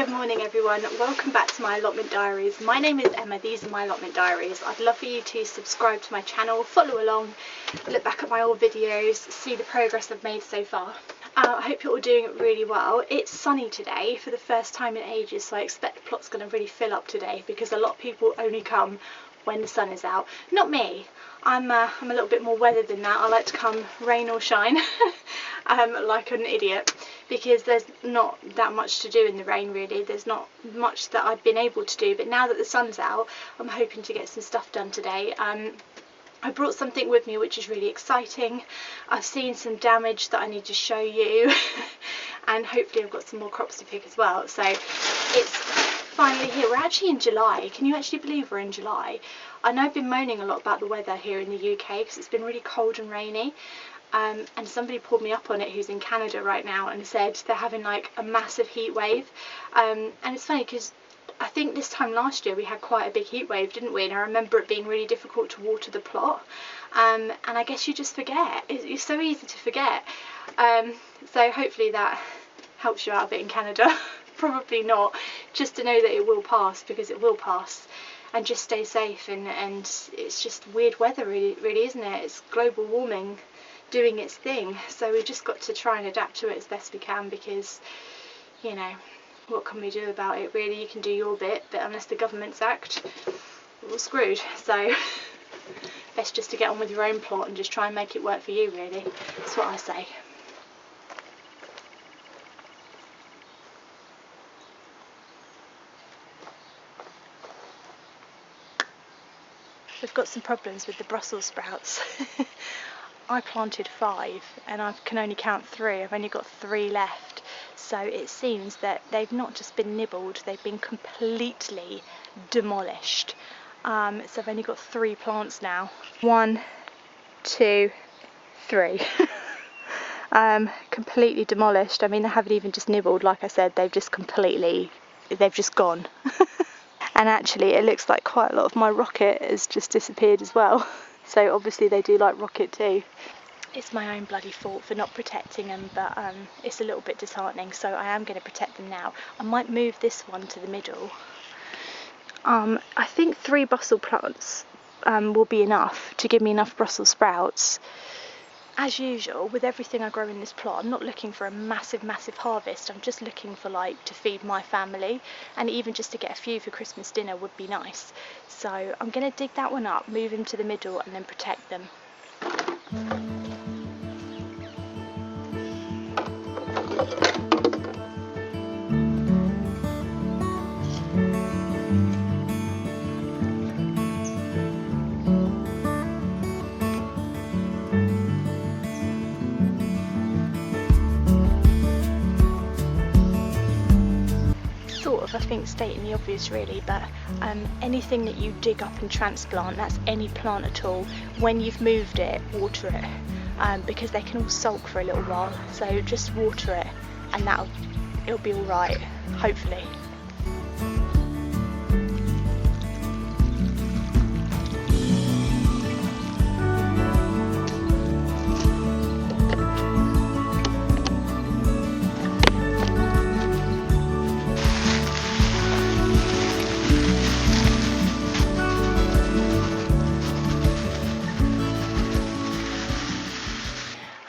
Good morning everyone, welcome back to my Allotment Diaries. My name is Emma, these are my Allotment Diaries. I'd love for you to subscribe to my channel, follow along, look back at my old videos, see the progress I've made so far. I hope you're all doing really well. It's sunny today for the first time in ages, so I expect the plot's going to really fill up today because a lot of people only come when the sun is out. Not me. I'm a little bit more weathered than that. I like to come rain or shine like an idiot, because there's not that much to do in the rain really. There's not much that I've been able to do, but now that the sun's out I'm hoping to get some stuff done today. I brought something with me which is really exciting. I've seen some damage that I need to show you and hopefully I've got some more crops to pick as well. So it's finally here. We're actually in July. Can you actually believe we're in July? I know I've been moaning a lot about the weather here in the UK because it's been really cold and rainy, and somebody pulled me up on it who's in Canada right now and said they're having like a massive heat wave, and it's funny because I think this time last year we had quite a big heat wave, didn't we? And I remember it being really difficult to water the plot, and I guess you just forget. It's so easy to forget, so hopefully that helps you out a bit in Canada. Probably not, just to know that it will pass, because it will pass, and just stay safe. And it's just weird weather really, isn't it? It's global warming doing its thing, so we've just got to try and adapt to it as best we can, because, you know, what can we do about it really? You can do your bit, but unless the governments act, we're all screwed. So best just to get on with your own plot and just try and make it work for you really. That's what I say. We've got some problems with the Brussel sprouts. I planted 5 and I can only count 3. I've only got 3 left. So it seems that they've not just been nibbled, they've been completely demolished. So I've only got 3 plants now. 1, 2, 3. Completely demolished. I mean, they haven't even just nibbled, like I said, they've just gone. And actually it looks like quite a lot of my rocket has just disappeared as well. So obviously they do like rocket too. It's my own bloody fault for not protecting them, but it's a little bit disheartening, so I am going to protect them now. I might move this one to the middle. I think 3 Brussels plants will be enough to give me enough Brussels sprouts. As usual, with everything I grow in this plot, I'm not looking for a massive harvest. I'm just looking for like to feed my family, and even just to get a few for Christmas dinner would be nice. So I'm going to dig that one up, move him to the middle and then protect them. I think stating the obvious really, but anything that you dig up and transplant, that's any plant at all, when you've moved it, water it, because they can all sulk for a little while, so just water it and it'll be alright, hopefully.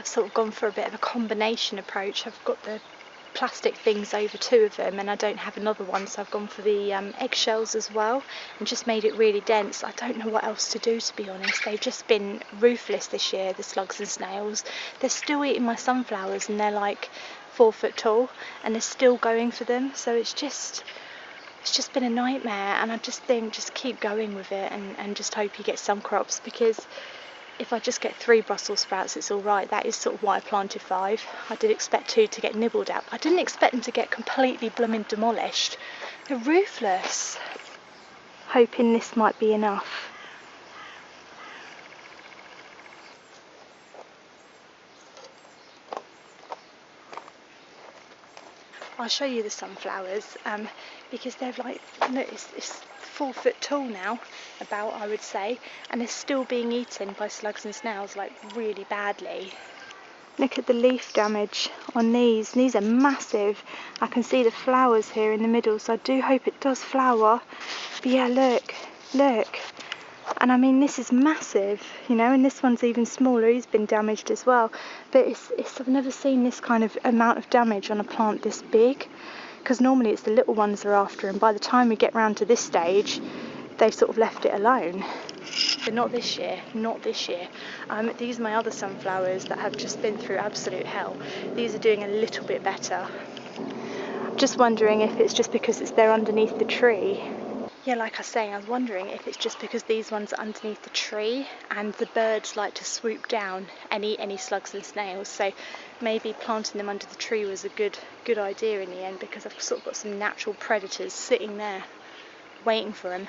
Sort of gone for a bit of a combination approach. I've got the plastic things over 2 of them and I don't have another one, so I've gone for the eggshells as well and just made it really dense. I don't know what else to do, to be honest. They've just been ruthless this year, the slugs and snails. They're still eating my sunflowers and they're like 4 foot tall and they're still going for them, so it's just been a nightmare. And I just think just keep going with it and just hope you get some crops, because if I just get 3 Brussels sprouts, it's all right. That is sort of why I planted 5. I did expect 2 to get nibbled out. I didn't expect them to get completely blooming demolished. They're ruthless. Hoping this might be enough. I'll show you the sunflowers, because they're like, look, it's 4 foot tall now, about, I would say, and they're still being eaten by slugs and snails like really badly. Look at the leaf damage on these. These are massive. I can see the flowers here in the middle, so I do hope it does flower. But yeah, look, look. And I mean, this is massive, you know, and this one's even smaller. He's been damaged as well. But I've never seen this kind of amount of damage on a plant this big, because normally it's the little ones they're after, and by the time we get round to this stage, they've sort of left it alone. But not this year, not this year. These are my other sunflowers that have just been through absolute hell. These are doing a little bit better. Just wondering if it's just because they're underneath the tree. Yeah, like I was saying, I was wondering if it's just because these ones are underneath the tree and the birds like to swoop down and eat any slugs and snails. So maybe planting them under the tree was a good idea in the end, because I've sort of got some natural predators sitting there waiting for them.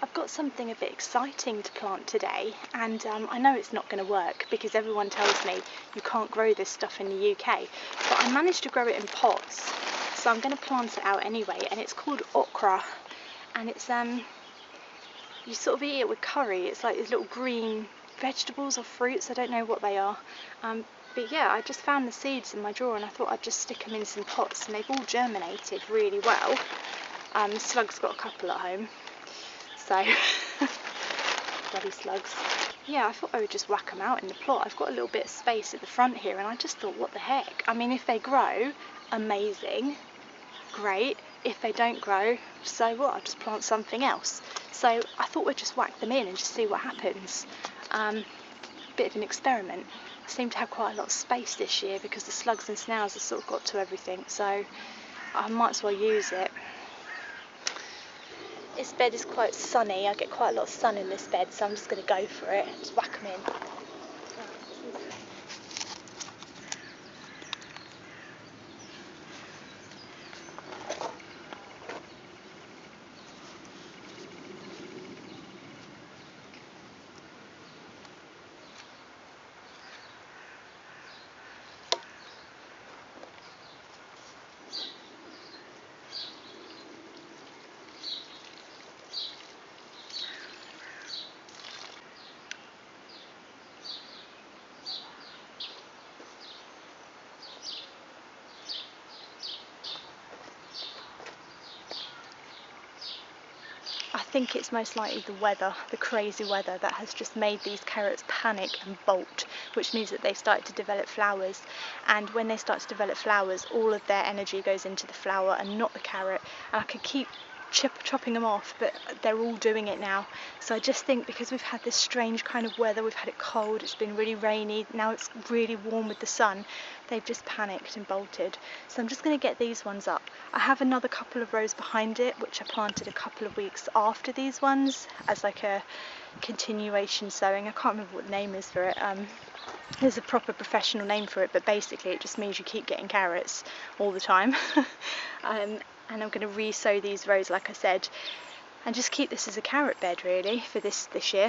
I've got something a bit exciting to plant today, and I know it's not going to work because everyone tells me you can't grow this stuff in the UK, but I managed to grow it in pots, so I'm going to plant it out anyway. And it's called Okra, and it's you sort of eat it with curry. It's like these little green vegetables or fruits, I don't know what they are, but yeah, I just found the seeds in my drawer and I thought I'd just stick them in some pots, and they've all germinated really well. The slug's got a couple at home. So, bloody slugs. Yeah, I thought I would just whack them out in the plot. I've got a little bit of space at the front here, and I just thought, what the heck? I mean, if they grow, amazing, great. If they don't grow, so what? I'll just plant something else. So I thought we'd just whack them in and just see what happens. Bit of an experiment. I seem to have quite a lot of space this year because the slugs and snails have sort of got to everything, so I might as well use it. This bed is quite sunny. I get quite a lot of sun in this bed, so I'm just going to go for it. Just whack them in. I think it's most likely the weather, the crazy weather, that has just made these carrots panic and bolt, which means that they've started to develop flowers. And when they start to develop flowers, all of their energy goes into the flower and not the carrot. And I could keep chopping them off, but they're all doing it now. So I just think because we've had this strange kind of weather, we've had it cold, it's been really rainy, now it's really warm with the sun, they've just panicked and bolted. So I'm just going to get these ones up. I have another couple of rows behind it which I planted a couple of weeks after these ones as like a continuation sowing. I can't remember what the name is for it. There's a proper professional name for it, but basically it just means you keep getting carrots all the time. And I'm going to re-sow these rows, like I said, and just keep this as a carrot bed really for this year.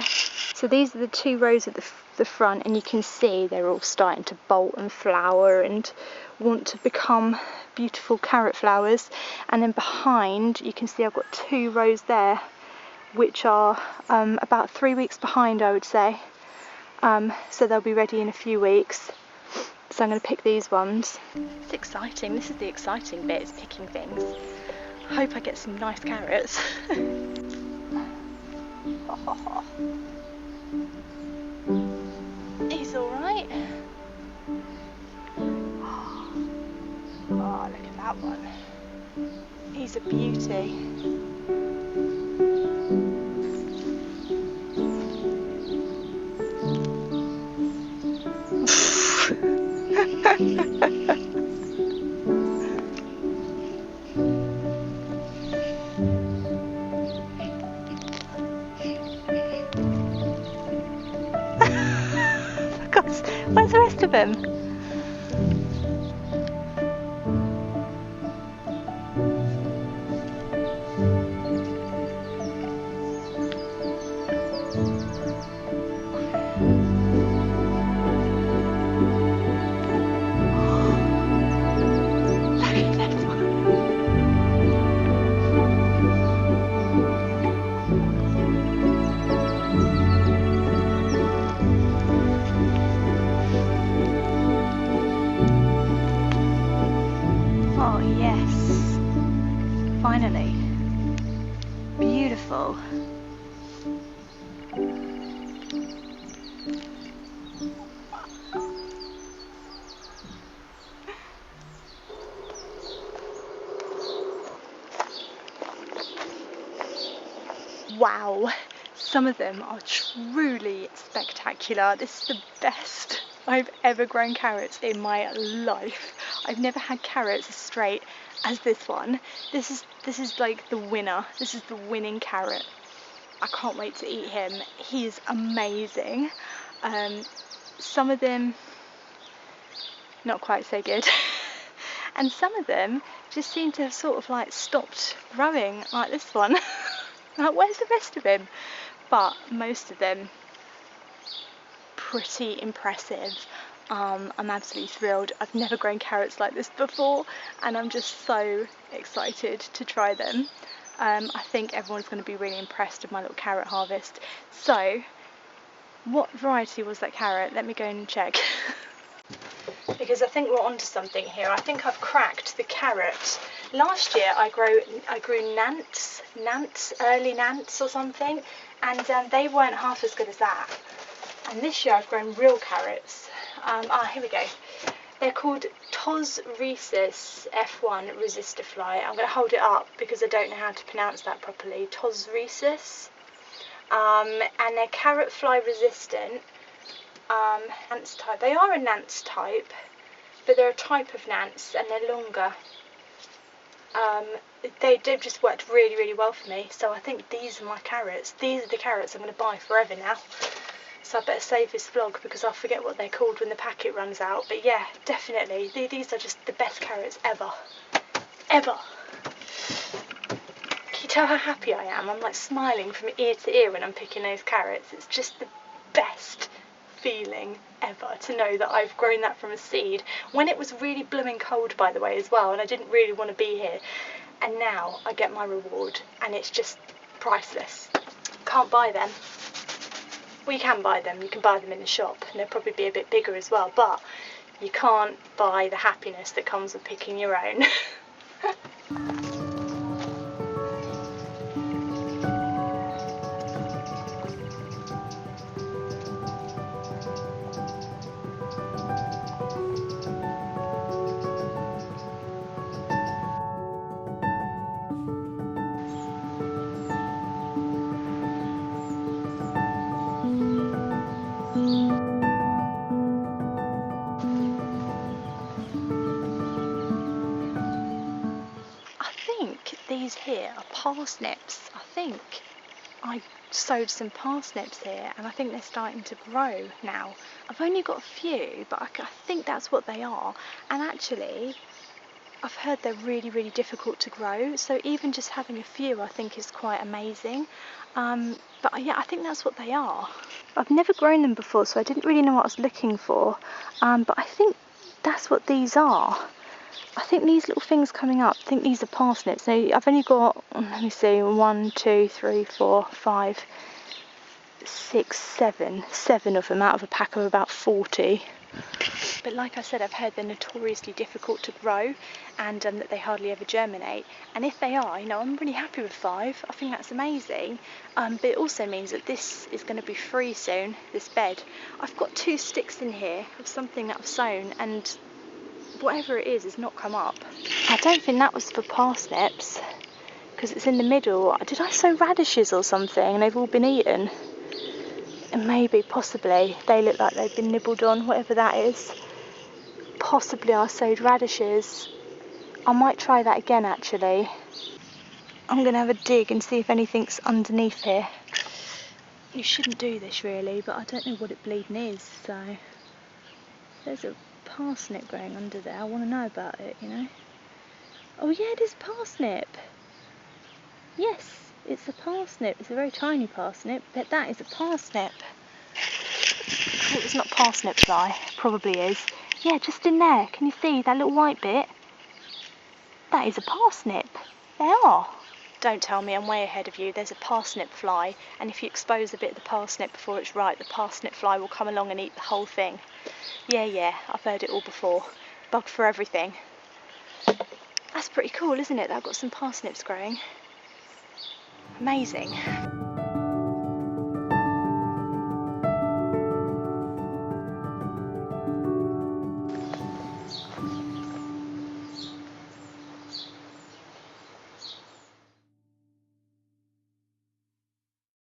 So these are the two rows at the front, and you can see they're all starting to bolt and flower and want to become beautiful carrot flowers. And then behind you can see I've got two rows there which are about 3 weeks behind, I would say. So they'll be ready in a few weeks. So I'm going to pick these ones. It's exciting. This is the exciting bit, is picking things. I hope I get some nice carrots. He's alright. Oh, look at that one. He's a beauty. Where's the rest of them? beautiful. Wow, some of them are truly spectacular. This is the best I've ever grown carrots in my life. I've never had carrots as straight as this one. This is like the winner. This is the winning carrot. I can't wait to eat him. He is amazing. Some of them not quite so good. And some of them just seem to have sort of like stopped growing, like this one. Like, where's the rest of him? But most of them pretty impressive. I'm absolutely thrilled. I've never grown carrots like this before, and I'm just so excited to try them. I think everyone's going to be really impressed with my little carrot harvest. So, what variety was that carrot? Let me go and check. Because I think we're onto something here. I think I've cracked the carrot. Last year I grew Nants, early Nants or something, and they weren't half as good as that. And this year I've grown real carrots. Here we go. They're called Tos Rhesus F1 resistor fly. I'm going to hold it up because I don't know how to pronounce that properly. Tos Rhesus. And they're carrot fly resistant. Nance type. They are a Nance type, but they're a type of Nance and they're longer. They've just worked really, really well for me. So I think these are my carrots. These are the carrots I'm going to buy forever now. So I better save this vlog because I'll forget what they're called when the packet runs out. But yeah, definitely, these are just the best carrots ever. Ever. Can you tell how happy I am? I'm like smiling from ear to ear when I'm picking those carrots. It's just the best feeling ever to know that I've grown that from a seed when it was really blooming cold, by the way, as well, and I didn't really want to be here, and now I get my reward and it's just priceless. Can't buy them. Well, you can buy them, you can buy them in the shop and they'll probably be a bit bigger as well, but you can't buy the happiness that comes with picking your own. These here are parsnips. I think I sowed some parsnips here and I think they're starting to grow now. I've only got a few, but I think that's what they are. And actually, I've heard they're really, really difficult to grow. So even just having a few I think is quite amazing. But yeah, I think that's what they are. I've never grown them before, so I didn't really know what I was looking for. But I think that's what these are. I think these little things coming up, I think these are parsnips. Now, I've only got, let me see, 1, 2, 3, 4, 5, 6, 7. 7 of them out of a pack of about 40. But like I said, I've heard they're notoriously difficult to grow and that they hardly ever germinate. And if they are, you know, I'm really happy with 5. I think that's amazing. But it also means that this is going to be free soon, this bed. I've got 2 sticks in here of something that I've sown, and whatever it is has not come up. I don't think that was for parsnips because it's in the middle. Did I sow radishes or something and they've all been eaten? And maybe, possibly, they look like they've been nibbled on, whatever that is. Possibly I sowed radishes. I might try that again actually. I'm going to have a dig and see if anything's underneath here. You shouldn't do this really, but I don't know what it bleeding is, so there's a parsnip growing under there. I want to know about it, you know. Oh yeah, it is parsnip. Yes, it's a parsnip. It's a very tiny parsnip, but that is a parsnip. I hope it's not parsnip fly. Probably is. Yeah, just in there. Can you see that little white bit? That is a parsnip. They are. Don't tell me I'm way ahead of you. There's a parsnip fly, and if you expose a bit of the parsnip before it's ripe, the parsnip fly will come along and eat the whole thing. Yeah, I've heard it all before. Bug for everything. That's pretty cool, isn't it, that I've got some parsnips growing? Amazing.